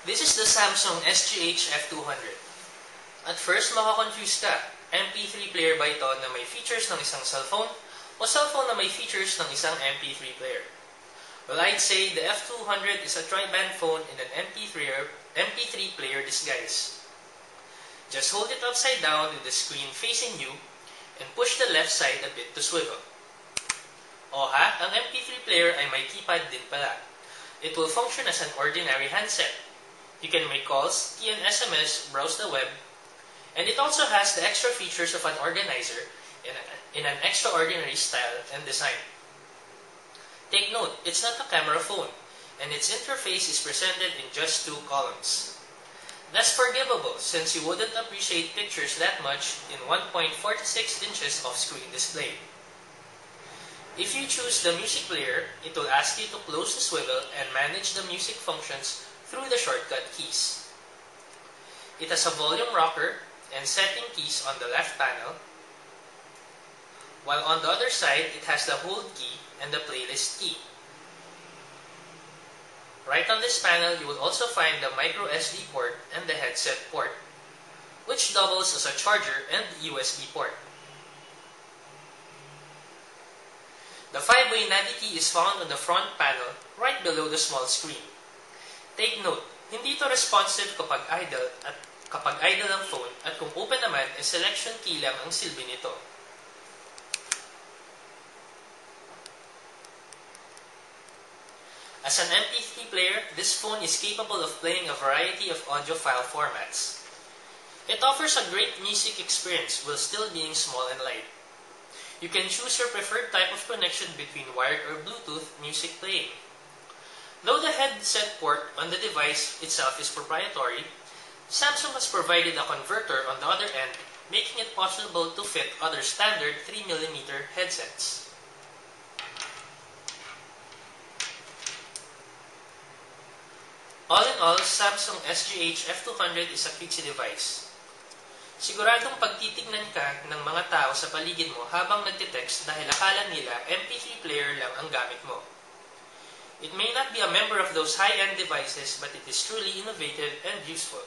This is the Samsung SGH F200. At first, makakonfuse ka. MP3 player ba ito na may features ng isang cellphone o cellphone na may features ng isang MP3 player? Well, I'd say the F200 is a tri-band phone in an MP3 player disguise. Just hold it upside down with the screen facing you and push the left side a bit to swivel. O ha, ang MP3 player ay may keypad din pala. It will function as an ordinary handset. You can make calls, key an SMS, browse the web, and it also has the extra features of an organizer in an extraordinary style and design. Take note, it's not a camera phone, and its interface is presented in just 2 columns. That's forgivable since you wouldn't appreciate pictures that much in 1.46 inches of screen display. If you choose the music player, it will ask you to close the swivel and manage the music functions through the shortcut keys. It has a volume rocker and setting keys on the left panel, while on the other side, it has the hold key and the playlist key. Right on this panel, you will also find the micro SD port and the headset port, which doubles as a charger and USB port. The 5-way Navi key is found on the front panel right below the small screen. Take note, hindi ito responsive kapag idle ang phone at kung open naman ay selection key lang ang silbi nito. As an MP3 player, this phone is capable of playing a variety of audio file formats. It offers a great music experience while still being small and light. You can choose your preferred type of connection between wired or Bluetooth music playing. Though the headset port on the device itself is proprietary, Samsung has provided a converter on the other end, making it possible to fit other standard 3mm headsets. All in all, Samsung SGH F200 is a cutesy device. Siguradong pagtitignan ka ng mga tao sa paligid mo habang nagtitext dahil akala nila MP3 player lang ang gamit mo. It may not be a member of those high-end devices, but it is truly innovative and useful.